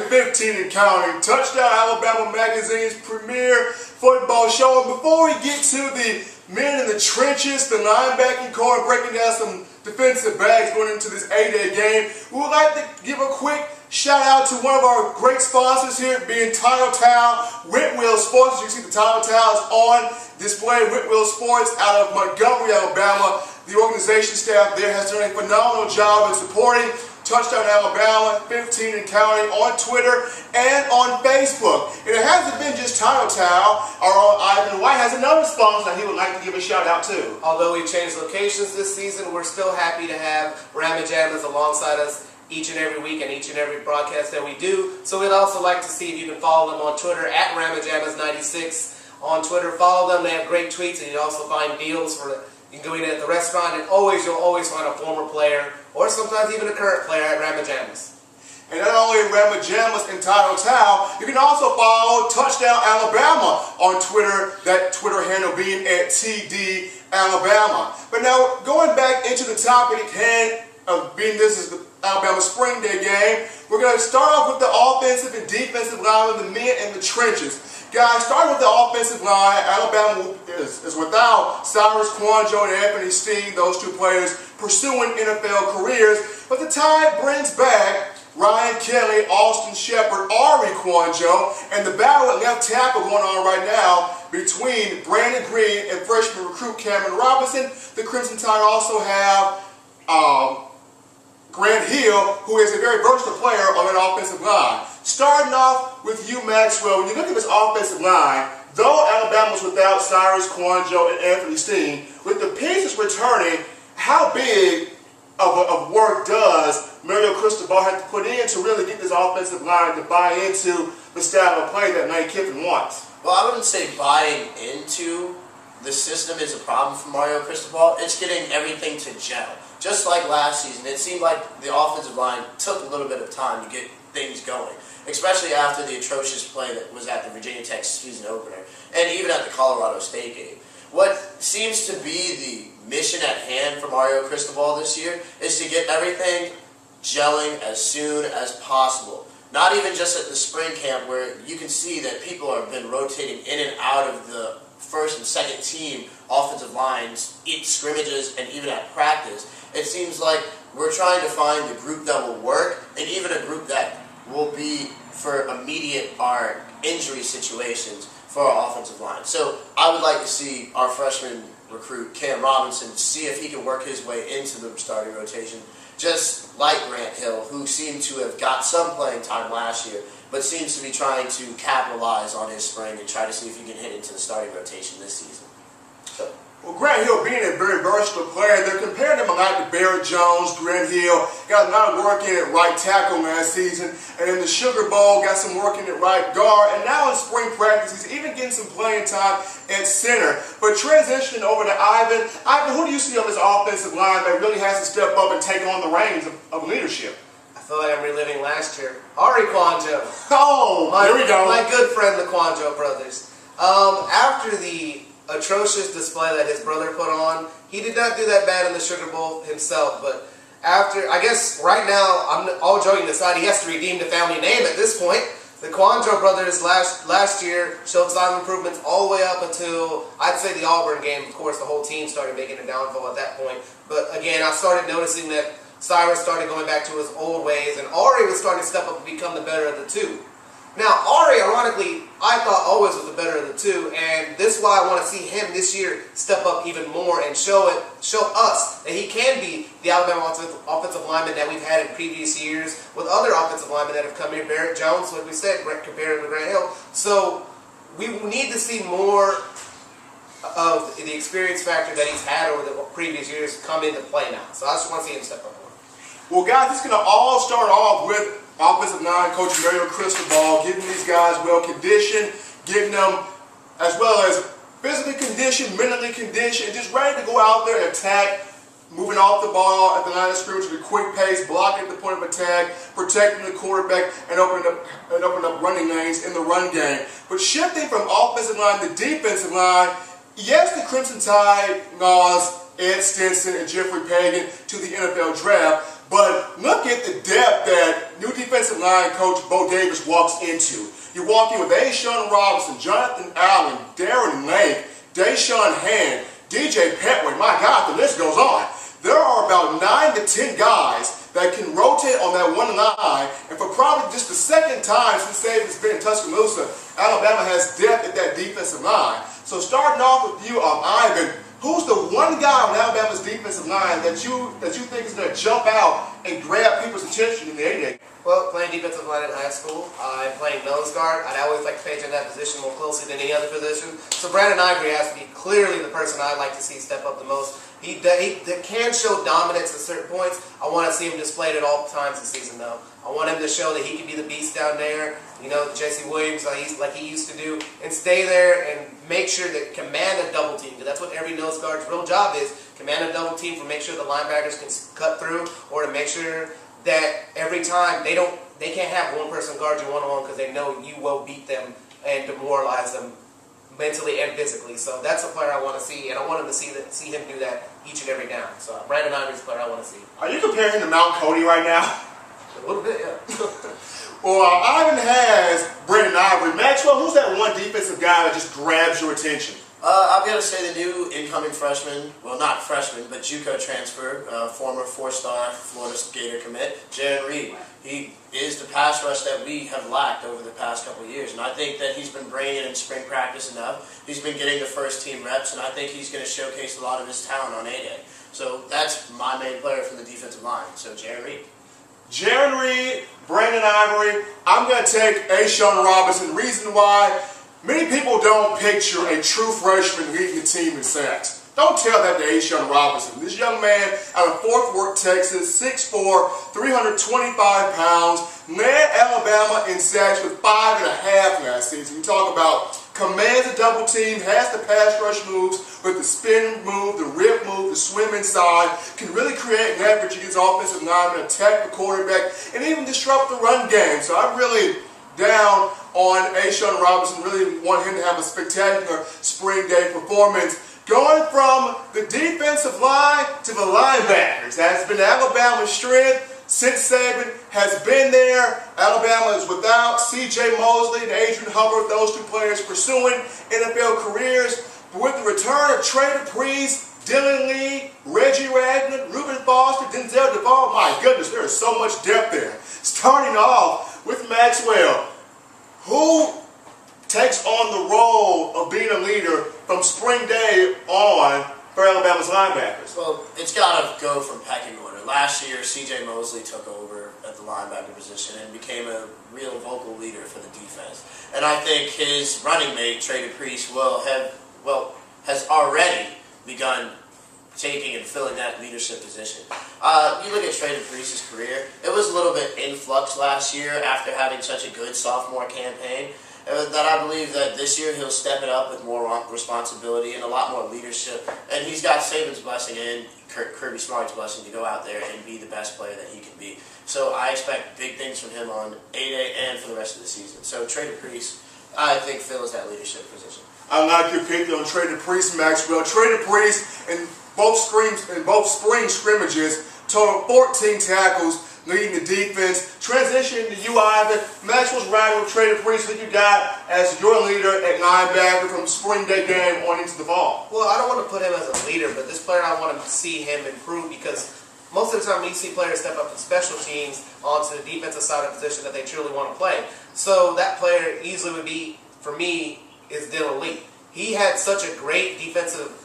15 and counting. Touchdown Alabama Magazine's premier football show. And before we get to the men in the trenches, the linebacking core, breaking down some defensive backs going into this A-Day game, we would like to give a quick shout out to one of our great sponsors here, being Title Towel, Whitwell Sports. As you can see, the Title Towel is on display. Whitwell Sports out of Montgomery, Alabama. The organization staff there has done a phenomenal job in supporting Touchdown Alabama, 15 and counting, on Twitter and on Facebook. And it hasn't been just Title Towel. Our own Ivan White has another sponsor that he would like to give a shout out to. Although we've changed locations this season, we're still happy to have Ramajamas alongside us each and every week and each and every broadcast that we do. So we'd also like to see if you can follow them on Twitter at Ramajamas96 on Twitter. Follow them. They have great tweets, and you also find deals for you can go in at the restaurant, and you'll always find a former player or sometimes even a current player at Ramajamas. And not only Ramajamas and Title Towel, you can also follow Touchdown Alabama on Twitter, that Twitter handle being at TD Alabama. But now, going back into the topic at hand, being this is the Alabama Spring Day game, we're going to start off with the offensive and defensive line of the men in the trenches. Guys, starting with the offensive line, Alabama is without Cyrus Kouandjio and Anthony Steen, those two players pursuing NFL careers. But the Tide brings back Ryan Kelly, Austin Shepard, Ari Kouandjio, and the battle at left tackle going on right now between Brandon Green and freshman recruit Cameron Robinson. The Crimson Tide also have Grant Hill, who is a very versatile player on an offensive line. Starting off with Hugh Maxwell, when you look at this offensive line, though Alabama's without Cyrus Kouandjio and Anthony Steen, with the pieces returning, how big of work does Mario Cristobal have to put in to really get this offensive line to buy into the style of play that Lane Kiffin wants? Well, I wouldn't say buying into the system is a problem for Mario Cristobal. It's getting everything to gel. Just like last season, it seemed like the offensive line took a little bit of time to get things going, especially after the atrocious play that was at the Virginia Tech season opener, and even at the Colorado State game. What seems to be the mission at hand for Mario Cristobal this year is to get everything gelling as soon as possible. Not even just at the spring camp, where you can see that people have been rotating in and out of the first and second team offensive lines in scrimmages and even at practice. It seems like we're trying to find the group that will work, and even a group that will be for immediate injury situations for our offensive line. So I would like to see our freshman recruit Cam Robinson see if he can work his way into the starting rotation, just like Grant Hill, who seemed to have got some playing time last year, but seems to be trying to capitalize on his spring and try to see if he can hit into the starting rotation this season. So. Well, Grant Hill being a very versatile player, they're comparing him a lot to Barrett Jones. Grant Hill got a lot of work in at right tackle last season, and in the Sugar Bowl got some work in at right guard, and now in spring practice he's even getting some playing time at center. But transitioning over to Ivan, who do you see on this offensive line that really has to step up and take on the reins of leadership? I feel like I'm reliving last year. Ari Kouandjio. Oh, here we go. My good friend, the Kouandjio brothers. After the atrocious display that his brother put on, he did not do that bad in the Sugar Bowl himself, but after, I guess right now, I'm all joking aside, he has to redeem the family name at this point. The Kouandjio brothers last year showed some improvements all the way up until, I'd say, the Auburn game. Of course, the whole team started making a downfall at that point. But again, I started noticing that Cyrus started going back to his old ways, and Ari was starting to step up and become the better of the two. Now, Ari, ironically, I thought always was the better of the two, and this is why I want to see him this year step up even more and show us that he can be the Alabama offensive lineman that we've had in previous years with other offensive linemen that have come here. Barrett Jones, like we said, compared to Grant Hill. So we need to see more of the experience factor that he's had over the previous years come into play now. So I just want to see him step up more. Well, guys, it's going to all start off with offensive line coach Mario Cristobal getting these guys well conditioned, getting them as well as physically conditioned, mentally conditioned, just ready to go out there and attack, moving off the ball at the line of scrimmage at a quick pace, blocking at the point of attack, protecting the quarterback, and opening up running lanes in the run game. But shifting from offensive line to defensive line, yes, the Crimson Tide lost Ed Stinson and Jeffrey Pagan to the NFL draft, But look at the depth that new defensive line coach Bo Davis walks into. You're walking with Ashawn Robinson, Jonathan Allen, Darren Lake, Deshaun Hand, DJ Petway. My God, the list goes on. There are about 9 to 10 guys that can rotate on that one line, and for probably just the second time since Saban's been in Tuscaloosa, Alabama has depth at that defensive line. So starting off with you, Ivan, who's the one guy on Alabama's defensive line that you think is going to jump out and grab people's attention in the A-Day? Well, playing defensive line in high school, I'm playing nose guard. I'd always like to pay attention to that position more closely than any other position. So Brandon Ivory has to be clearly the person I'd like to see step up the most. He can show dominance at certain points. I want to see him displayed at all times this season, though. I want him to show that he can be the beast down there, you know, Jesse Williams, like he used to do, and stay there and make sure that command a double team, because that's what every nose guard's real job is, command a double team for make sure the linebackers can cut through, or to make sure that every time they can't have one person guard you one-on-one because they know you will beat them and demoralize them mentally and physically. So that's a player I want to see, and I want him to see him do that each and every down. So Brandon Ivory's a player I want to see. Are you comparing him to Mount Cody right now? A little bit, yeah. Well, Ivan has Brandon Ivory. Maxwell, who's that one defensive guy that just grabs your attention? I've got to say the new incoming freshman, well not freshman, but JUCO transfer, former 4-star Florida Gator commit, Jaren Reed. He is the pass rush that we have lacked over the past couple of years, and I think that he's been bringing it in spring practice enough. He's been getting the first team reps, and I think he's going to showcase a lot of his talent on A-Day. So that's my main player from the defensive line, so Jaren Reed. Jaren Reed, Brandon Ivory. I'm going to take Ashawn Robinson. Reason why, many people don't picture a true freshman leading the team in sacks. Don't tell that to Ashawn Robinson. This young man out of Fort Worth, Texas, 6'4", 325 pounds, led Alabama in sacks with 5.5 last season. We talk about commands a double team, has the pass rush moves with the spin move, the rip move, the swim inside, can really create leverage against offensive linemen, attack the quarterback, and even disrupt the run game. So I'm really down on Ashawn Robinson, really want him to have a spectacular spring day performance. Going from the defensive line to the linebackers, that's been Alabama's strength since Saban has been there. Alabama is without C.J. Mosley and Adrian Hubbard, those two players pursuing NFL careers. But with the return of Trey Dupreez, Dylan Lee, Reggie Ragland, Reuben Foster, Denzel Duvall, my goodness, there is so much depth there. Starting off with Maxwell, who takes on the role of being a leader from spring day on for Alabama's linebackers? Well, it's got to go from pecking order. Last year, C.J. Mosley took over at the linebacker position and became a real vocal leader for the defense. And I think his running mate, Trey Dupreez, has already begun taking and filling that leadership position. You look at Trey Dupreez's career, it was a little bit in flux last year after having such a good sophomore campaign. That I believe that this year he'll step it up with more responsibility and a lot more leadership. And he's got Saban's blessing and Kirby Smart's blessing to go out there and be the best player that he can be. So I expect big things from him on A-Day and for the rest of the season. So Trey Dupreez, I think, fills that leadership position. I like your pick on Trey Dupreez, Maxwell. Trey Dupreez in both spring scrimmages total 14 tackles, leading the defense. Transition to you, Ivan. Maxwell's riding with Trey Dupreez, who you got as your leader at linebacker from spring day game on into the fall. Well, I don't want to put him as a leader, but this player I want to see him improve, because most of the time you see players step up from special teams onto the defensive side of the position that they truly want to play. So that player easily would be, for me, is Dylan Lee. He had such a great defensive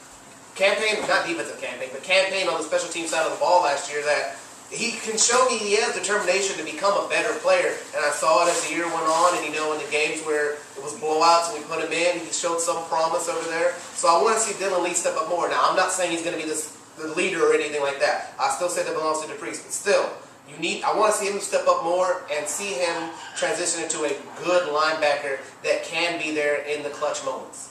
campaign, not defensive campaign, but campaign on the special team side of the ball last year that he can show me he has determination to become a better player, and I saw it as the year went on, and in the games where it was blowouts and we put him in, he showed some promise over there. So I want to see Dylan Lee step up more. Now, I'm not saying he's going to be the leader or anything like that. I still say that belongs to Dupreez, but still, I want to see him step up more and see him transition into a good linebacker that can be there in the clutch moments.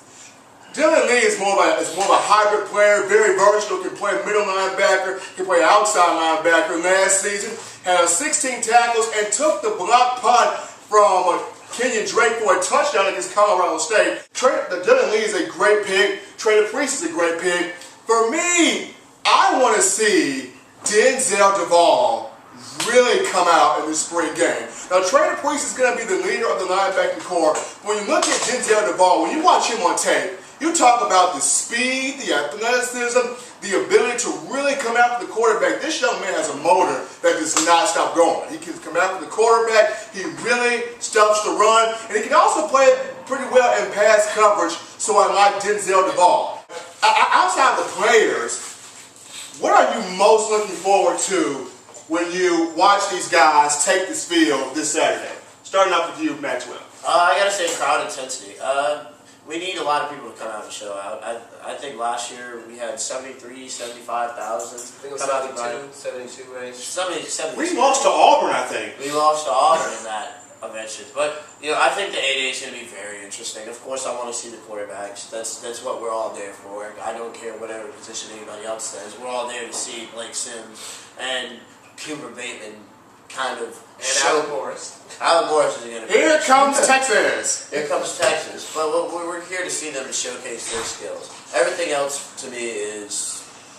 Dylan Lee is more of a hybrid player, very versatile, can play middle linebacker, can play outside linebacker. Last season, had 16 tackles and took the block punt from Kenyon Drake for a touchdown against Colorado State. Dylan Lee is a great pick. Trey Dupreez is a great pick. For me, I want to see Denzel Duvall really come out in this spring game. Now, Trader Priest is going to be the leader of the linebacking core. When you look at Denzel DeVaul, when you watch him on tape, you talk about the speed, the athleticism, the ability to really come after the quarterback. This young man has a motor that does not stop going. He can come after the quarterback. He really stuffs the run. And he can also play pretty well in pass coverage, so I like Denzel DeVaul. Outside the players, what are you most looking forward to when you watch these guys take this field this Saturday? Starting off with you, Maxwell. I gotta say crowd intensity. We need a lot of people to come out and show out. I think last year we had 73, 75,000. I think it was 72 range. 72. We lost to Auburn, I think. We lost to Auburn in that eventually. But, I think the 8A is going to be very interesting. Of course, I want to see the quarterbacks. That's what we're all there for. I don't care whatever position anybody else says. We're all there to see Blake Sims and Cooper Bateman kind of. And Alec Morris. Alec Morris is going to be. Here comes Texas. Here comes Texas. But we're here to see them to showcase their skills. Everything else, to me, is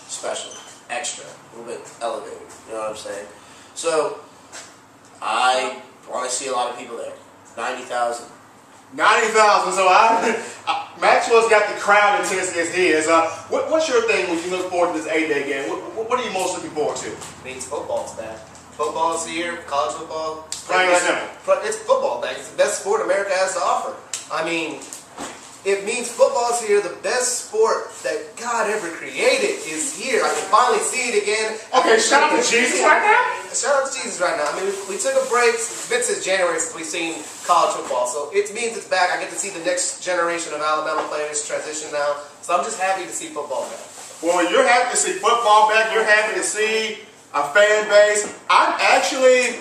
special, extra, a little bit elevated. You know what I'm saying? So, I want to see a lot of people there. 90,000. 90,000. So Maxwell's got the crowd intensity as he is. What's your thing when you look forward to this 8-day game? What are you most looking forward to? Means football's back. Football's here. College football. Plain and simple. It's football back. It's the best sport America has to offer. I mean, it means football's here. The best sport that God ever created is here. I can finally see it again. Okay, shout out to Jesus right now? Shout out to Jesus right now. I mean, we took a break. It's been since January since we've seen college football. So it means it's back. I get to see the next generation of Alabama players transition now. So I'm just happy to see football back. Well, you're happy to see football back. You're happy to see a fan base. I'm actually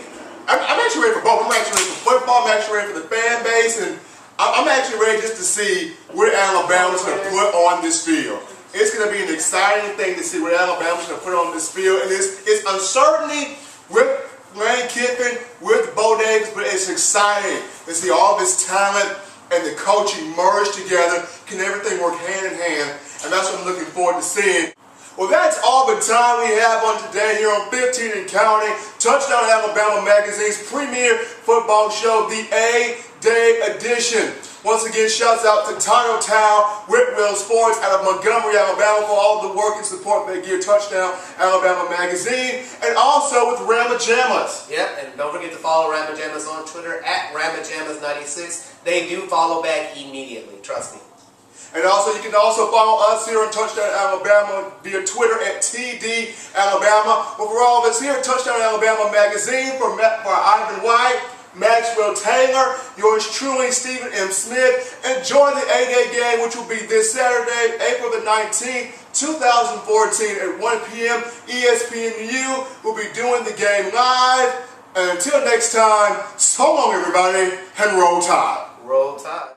ready for both. I'm actually ready for football. I'm actually ready for the fan base. And I'm actually ready just to see what Alabama's going to put on this field. It's going to be an exciting thing to see what Alabama's going to put on this field. And it's uncertainty with Lane Kiffin, with Bo Davis, but it's exciting to see all this talent and the coaching merge together. Can everything work hand in hand? And that's what I'm looking forward to seeing. Well, that's all the time we have on today here on 15 and Counting, Touchdown Alabama Magazine's premier football show, the A-Day edition. Once again, shouts out to Town, Whitwell Sports out of Montgomery, Alabama for all the work and support they give Touchdown Alabama Magazine, and also with Ramajamas. Yep, and don't forget to follow Ramajamas on Twitter at Ramajamas96. They do follow back immediately, trust me. And also, you can also follow us here on Touchdown Alabama via Twitter at TD Alabama. But for all of us here at Touchdown Alabama Magazine, for Ivan White, Maxwell Taylor, yours truly, Stephen M. Smith. Enjoy the 8-day game, which will be this Saturday, April the 19th, 2014 at 1 p.m. ESPNU will be doing the game live. And until next time, so long, everybody, and roll tide. Roll Tide.